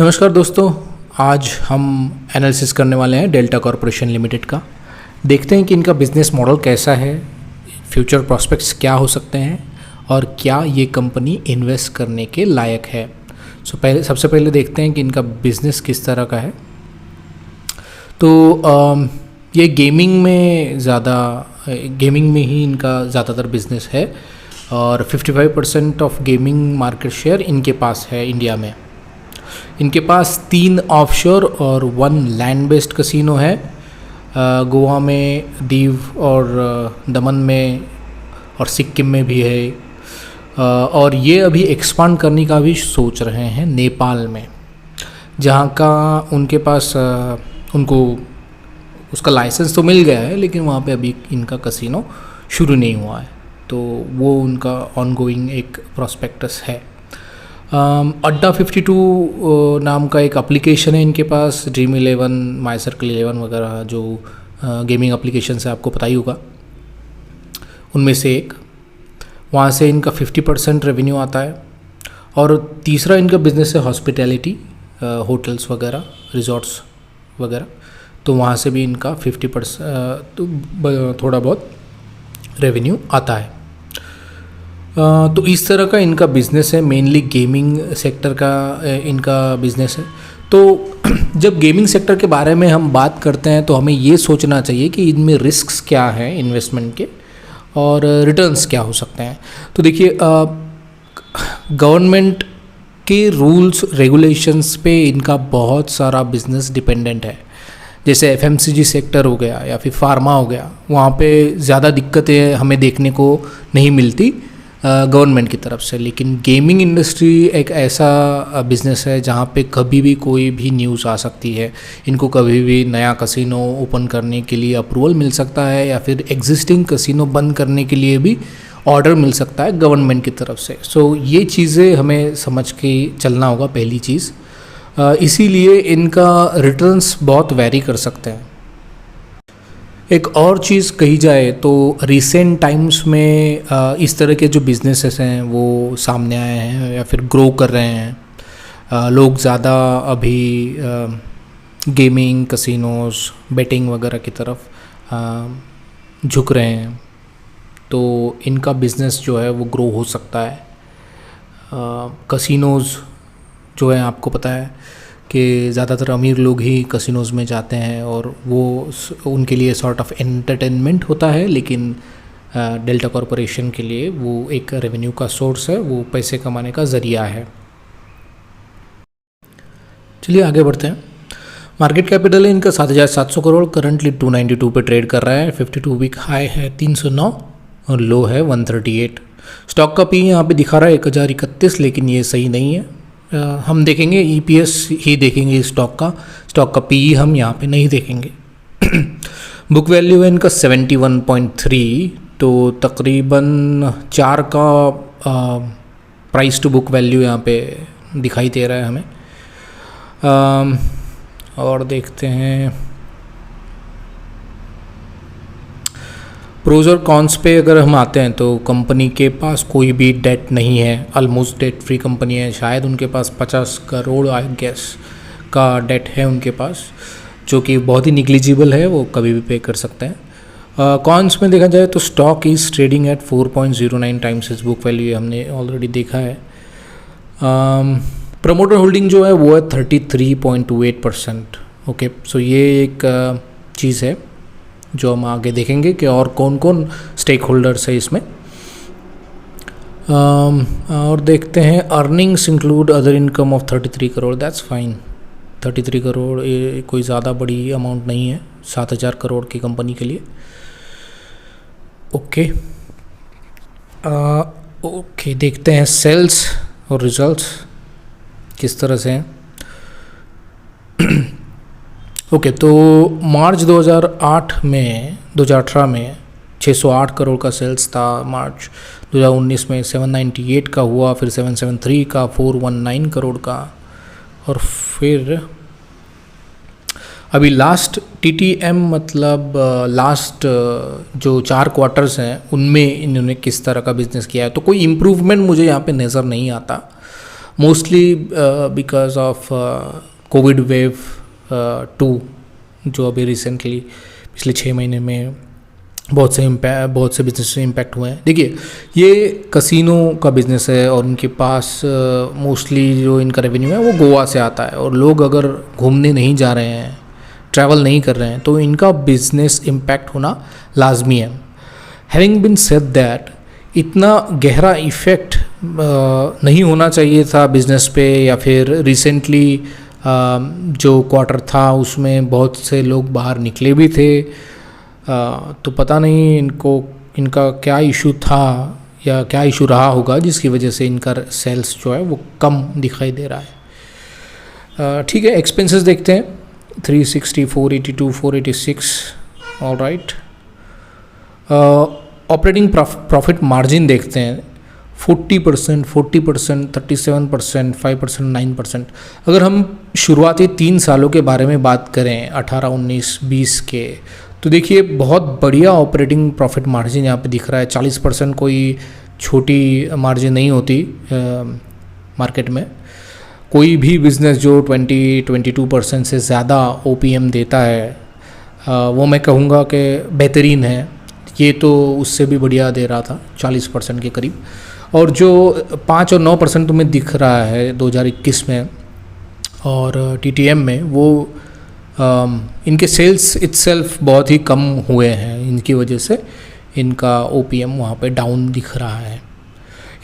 नमस्कार दोस्तों, आज हम एनालिसिस करने वाले हैं डेल्टा कॉरपोरेशन लिमिटेड का। देखते हैं कि इनका बिजनेस मॉडल कैसा है, फ्यूचर प्रॉस्पेक्ट्स क्या हो सकते हैं और क्या ये कंपनी इन्वेस्ट करने के लायक है। सबसे पहले देखते हैं कि इनका बिज़नेस किस तरह का है। तो ये गेमिंग में ही इनका ज़्यादातर बिजनेस है और 55% ऑफ गेमिंग मार्केट शेयर इनके पास है इंडिया में। इनके पास 3 ऑफशोर और 1 लैंड बेस्ड कसिनो है, गोवा में, दीव और दमन में और सिक्किम में भी है। और ये अभी एक्सपांड करने का भी सोच रहे हैं नेपाल में, जहाँ का उनके पास उनको उसका लाइसेंस तो मिल गया है, लेकिन वहाँ पे अभी इनका कसिनो शुरू नहीं हुआ है, तो वो उनका ऑनगोइंग एक प्रॉस्पेक्टस है। अड्डा 52 नाम का एक एप्लीकेशन है इनके पास, ड्रीम 11, माई सर्कल 11 वगैरह जो गेमिंग एप्लीकेशन है आपको पता ही होगा, उनमें से एक। वहाँ से इनका 50% रेवेन्यू आता है। और तीसरा इनका बिजनेस है हॉस्पिटैलिटी, होटल्स वगैरह, रिजॉर्ट्स वगैरह, तो वहाँ से भी इनका 50% थोड़ा बहुत रेवेन्यू आता है। तो इस तरह का इनका बिज़नेस है, मेनली गेमिंग सेक्टर का इनका बिज़नेस है। तो जब गेमिंग सेक्टर के बारे में हम बात करते हैं तो हमें ये सोचना चाहिए कि इनमें रिस्क्स क्या हैं इन्वेस्टमेंट के और रिटर्न्स क्या हो सकते हैं। तो देखिए, गवर्नमेंट के रूल्स रेगुलेशंस पे इनका बहुत सारा बिजनेस डिपेंडेंट है। जैसे FMCG सेक्टर हो गया या फिर फार्मा हो गया, वहाँ पे ज़्यादा दिक्कतें हमें देखने को नहीं मिलती गवर्नमेंट की तरफ से। लेकिन गेमिंग इंडस्ट्री एक ऐसा बिज़नेस है जहाँ पे कभी भी कोई भी न्यूज़ आ सकती है। इनको कभी भी नया कसिनो ओपन करने के लिए अप्रूवल मिल सकता है या फिर एग्जिस्टिंग कसिनो बंद करने के लिए भी ऑर्डर मिल सकता है गवर्नमेंट की तरफ से। सो ये चीज़ें हमें समझ के चलना होगा, पहली चीज़। इसीलिए इनका रिटर्न्स बहुत वेरी कर सकते हैं। एक और चीज़ कही जाए तो रिसेंट टाइम्स में इस तरह के जो बिजनेसेस हैं वो सामने आए हैं या फिर ग्रो कर रहे हैं। लोग ज़्यादा अभी गेमिंग, कसिनोज, बेटिंग वगैरह की तरफ झुक रहे हैं, तो इनका बिज़नेस जो है वो ग्रो हो सकता है। कसिनोज जो है, आपको पता है कि ज़्यादातर अमीर लोग ही कसिनोज़ में जाते हैं और वो उनके लिए सॉर्ट ऑफ एंटरटेनमेंट होता है, लेकिन डेल्टा कॉरपोरेशन के लिए वो एक रेवेन्यू का सोर्स है, वो पैसे कमाने का ज़रिया है। चलिए आगे बढ़ते हैं। मार्केट कैपिटल है इनका 7,700 करोड़, करंटली 292 पे ट्रेड कर रहा है। 52 वीक हाई है 309 और लो है 138। स्टॉक का पी यहाँ पे दिखा रहा है 1031, लेकिन ये सही नहीं है। हम देखेंगे EPS ही देखेंगे स्टॉक का PE हम यहाँ पे नहीं देखेंगे। बुक वैल्यू है इनका 71.3, तो तकरीबन 4 का प्राइस टू बुक वैल्यू यहाँ पे दिखाई दे रहा है हमें। और देखते हैं प्रोज और कॉन्स पे अगर हम आते हैं तो कंपनी के पास कोई भी डेट नहीं है, ऑलमोस्ट डेट फ्री कंपनी है। शायद उनके पास 50 करोड़ आई गेस का डेट है उनके पास, जो कि बहुत ही निग्लिजिबल है, वो कभी भी पे कर सकते हैं। कॉन्स में देखा जाए तो stock is trading at 4.09 times इस बुक वैल्यू, हमने ऑलरेडी देखा है। प्रमोटर होल्डिंग जो है वो है 33.28%। ओके, सो ये एक चीज़ है जो हम आगे देखेंगे कि और कौन कौन स्टेक होल्डर्स है इसमें। और देखते हैं earnings include other income of 33 crore, that's fine. 33 crore ये कोई ज़्यादा बड़ी अमाउंट नहीं है 7,000 करोड़ की कंपनी के लिए। ओके, ओके देखते हैं सेल्स और रिजल्ट्स किस तरह से हैं। ओके, तो मार्च 2018 में 608 करोड़ का सेल्स था। मार्च 2019 में 798 का हुआ, फिर 773 का, 419 करोड़ का, और फिर अभी लास्ट TTM मतलब लास्ट जो 4 क्वार्टर्स हैं उनमें इन्होंने किस तरह का बिजनेस किया है, तो कोई इम्प्रूवमेंट मुझे यहाँ पे नज़र नहीं आता। Mostly because of Covid wave 2 जो अभी रिसेंटली पिछले 6 महीने में बहुत से बिजनेस में इम्पैक्ट हुए हैं। देखिए, ये कसिनो का बिज़नेस है और उनके पास मोस्टली जो इनका रेवेन्यू है वो गोवा से आता है, और लोग अगर घूमने नहीं जा रहे हैं, ट्रैवल नहीं कर रहे हैं, तो इनका बिजनेस इम्पैक्ट होना लाजमी है। हैविंग बिन सेड दैट, इतना गहरा इफ़ेक्ट नहीं होना चाहिए था बिज़नेस पे, या फिर रिसेंटली जो क्वार्टर था उसमें बहुत से लोग बाहर निकले भी थे, तो पता नहीं इनका क्या इशू था या क्या इशू रहा होगा जिसकी वजह से इनका सेल्स जो है वो कम दिखाई दे रहा है। ठीक है, एक्सपेंसेस देखते हैं। 360, 482, 486, all right. Operating profit margin देखते हैं। 40%, 40%, 37%, 5%, 9%। अगर हम शुरुआती 3 सालों के बारे में बात करें, 18, 19, 20 के, तो देखिए बहुत बढ़िया ऑपरेटिंग प्रॉफिट मार्जिन यहाँ पे दिख रहा है। 40% कोई छोटी मार्जिन नहीं होती मार्केट में। कोई भी बिज़नेस जो 22% से ज़्यादा OPM देता है वो मैं कहूँगा कि बेहतरीन है। ये तो उससे भी बढ़िया दे रहा था, 40% के करीब। और जो 5 और 9% तुम्हें दिख रहा है 2021 में और TTM में, वो इनके सेल्स इटसेल्फ बहुत ही कम हुए हैं, इनकी वजह से इनका OPM वहाँ पे डाउन दिख रहा है।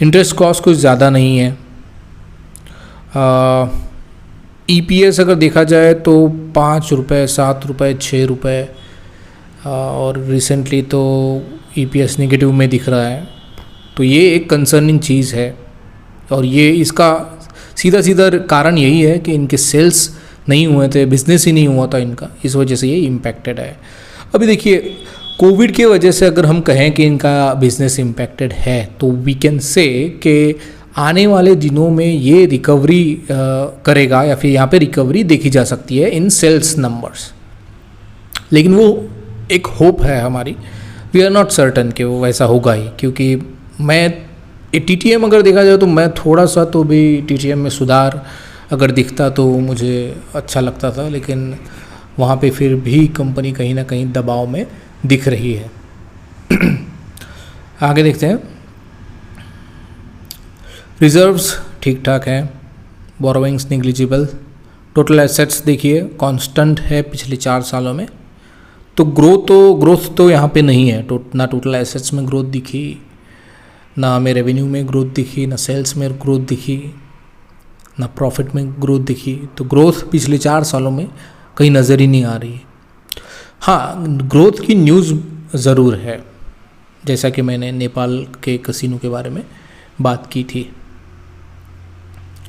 इंटरेस्ट कॉस्ट कुछ ज़्यादा नहीं है। EPS अगर देखा जाए तो 5 रुपये, 7 रुपये, 6 रुपये, और रिसेंटली तो EPS नेगेटिव में दिख रहा है। तो ये एक कंसर्निंग चीज़ है, और ये इसका सीधा सीधा कारण यही है कि इनके सेल्स नहीं हुए थे, बिज़नेस ही नहीं हुआ था इनका, इस वजह से ये इम्पैक्टेड है। अभी देखिए, कोविड के वजह से अगर हम कहें कि इनका बिज़नेस इम्पैक्टेड है, तो वी कैन से कि आने वाले दिनों में ये रिकवरी करेगा, या फिर यहाँ पे रिकवरी देखी जा सकती है इन सेल्स नंबर्स। लेकिन वो एक होप है हमारी, वी आर नॉट सर्टन कि वो वैसा होगा ही, क्योंकि मैं TTM अगर देखा जाए तो मैं थोड़ा सा तो भी TTM में सुधार अगर दिखता तो मुझे अच्छा लगता था, लेकिन वहाँ पे फिर भी कंपनी कहीं ना कहीं दबाव में दिख रही है। आगे देखते हैं। रिजर्व्स ठीक ठाक हैं, बोरोइंग्स निग्लिजिबल, टोटल एसेट्स देखिए कांस्टेंट है पिछले 4 सालों में। तो ग्रोथ तो यहाँ पे नहीं है, ना टोटल एसेट्स में ग्रोथ दिखी, ना हमें रेवेन्यू में ग्रोथ दिखी, ना सेल्स में ग्रोथ दिखी, ना प्रॉफिट में ग्रोथ दिखी। तो ग्रोथ पिछले 4 सालों में कहीं नज़र ही नहीं आ रही है। हाँ, ग्रोथ की न्यूज़ ज़रूर है, जैसा कि मैंने नेपाल के कसिनो के बारे में बात की थी।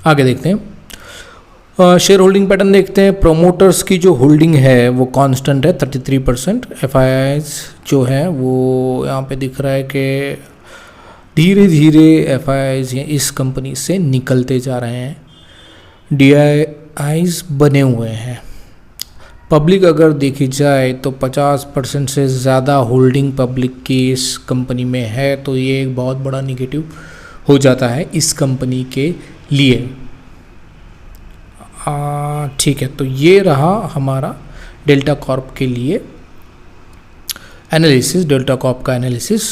आगे देखते हैं। शेयर होल्डिंग पैटर्न देखते हैं। प्रोमोटर्स की जो होल्डिंग है वो कांस्टेंट है, 33%। FIIs जो है वो यहाँ पे दिख रहा है कि धीरे धीरे FIIs इस कंपनी से निकलते जा रहे हैं, DIIs बने हुए हैं। पब्लिक अगर देखी जाए तो 50% से ज़्यादा होल्डिंग पब्लिक की इस कंपनी में है, तो ये एक बहुत बड़ा निगेटिव हो जाता है इस कंपनी के लिए। ठीक है, तो ये रहा हमारा डेल्टा कॉर्प के लिए एनालिसिस, डेल्टा कॉर्प का एनालिसिस।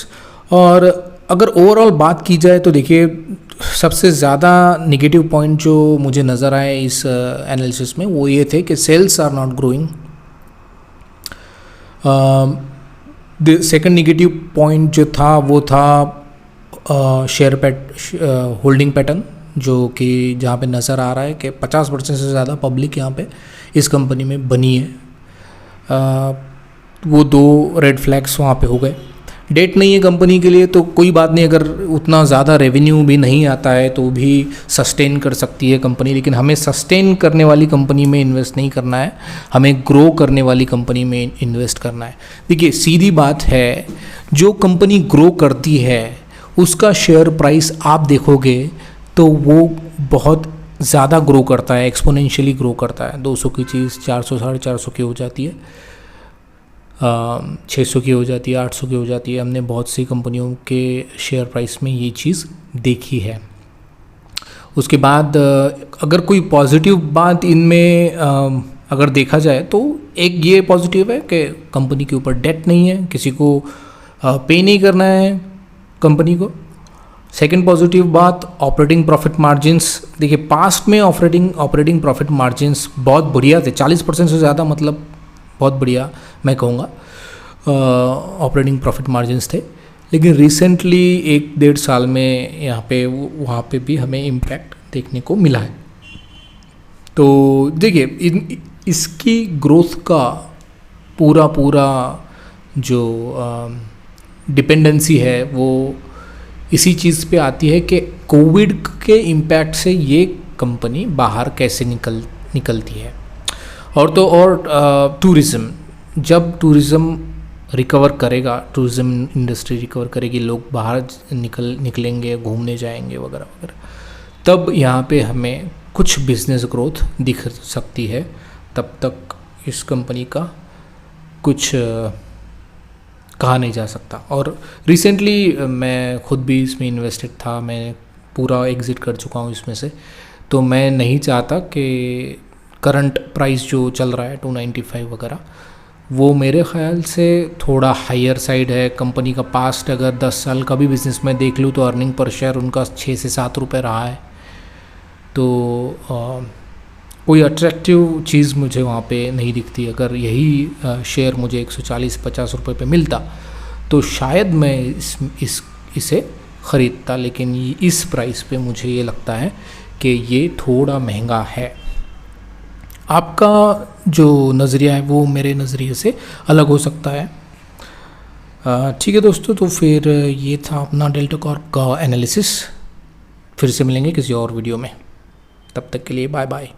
और अगर ओवरऑल बात की जाए तो देखिए, सबसे ज़्यादा नेगेटिव पॉइंट जो मुझे नज़र आए इस एनालिसिस में वो ये थे कि sales are not growing. The second negative point जो था वो था होल्डिंग पैटर्न, जो कि जहाँ पे नज़र आ रहा है कि 50% से ज़्यादा पब्लिक यहाँ पे इस कंपनी में बनी है। वो 2 रेड फ्लैग्स वहाँ पे हो गए। डेट नहीं है कंपनी के लिए तो कोई बात नहीं, अगर उतना ज़्यादा रेवेन्यू भी नहीं आता है तो भी सस्टेन कर सकती है कंपनी, लेकिन हमें सस्टेन करने वाली कंपनी में इन्वेस्ट नहीं करना है, हमें ग्रो करने वाली कंपनी में इन्वेस्ट करना है। देखिए, सीधी बात है, जो कंपनी ग्रो करती है उसका शेयर प्राइस आप देखोगे तो वो बहुत ज़्यादा ग्रो करता है, एक्सपोनेंशियली ग्रो करता है। 200 की चीज़ 400, 450 की हो जाती है, 600 की हो जाती है, 800 की हो जाती है। हमने बहुत सी कंपनियों के शेयर प्राइस में ये चीज़ देखी है। उसके बाद अगर कोई पॉजिटिव बात इनमें अगर देखा जाए तो एक ये पॉजिटिव है कि कंपनी के ऊपर डेट नहीं है, किसी को पे नहीं करना है कंपनी को। सेकंड पॉजिटिव बात, ऑपरेटिंग प्रॉफिट मार्जिन्स, देखिए पास्ट में ऑपरेटिंग प्रॉफिट मार्जिन्स बहुत बढ़िया थे, 40% से ज़्यादा, मतलब बहुत बढ़िया मैं कहूँगा ऑपरेटिंग प्रॉफिट मार्जिन्स थे। लेकिन रिसेंटली 1-1.5 साल में यहाँ पे वहाँ पे भी हमें इम्पैक्ट देखने को मिला है। तो देखिए इसकी ग्रोथ का पूरा जो डिपेंडेंसी है वो इसी चीज़ पे आती है कि कोविड के इम्पैक्ट से ये कंपनी बाहर कैसे निकलती है। और टूरिज़्म, जब टूरिज़्म रिकवर करेगा, टूरिज़्म इंडस्ट्री रिकवर करेगी, लोग बाहर निकलेंगे, घूमने जाएंगे वगैरह वगैरह, तब यहाँ पे हमें कुछ बिजनेस ग्रोथ दिख सकती है। तब तक इस कंपनी का कुछ कहा नहीं जा सकता। और रिसेंटली मैं खुद भी इसमें इन्वेस्टेड था, मैं पूरा एग्ज़िट कर चुका हूँ इसमें से। तो मैं नहीं चाहता कि करंट प्राइस जो चल रहा है 295 वगैरह, वो मेरे ख़्याल से थोड़ा हायर साइड है। कंपनी का पास्ट अगर 10 साल का भी बिज़नेस में देख लूँ तो अर्निंग पर शेयर उनका 6 से 7 रुपये रहा है। तो कोई अट्रैक्टिव चीज़ मुझे वहाँ पे नहीं दिखती। अगर यही शेयर मुझे 140-50 रुपये पे मिलता तो शायद मैं इसे ख़रीदता, लेकिन इस प्राइस पे मुझे ये लगता है कि ये थोड़ा महंगा है। आपका जो नज़रिया है वो मेरे नज़रिए से अलग हो सकता है। ठीक है दोस्तों, तो फिर ये था अपना डेल्टा कॉर्प का एनालिसिस। फिर से मिलेंगे किसी और वीडियो में, तब तक के लिए बाय बाय।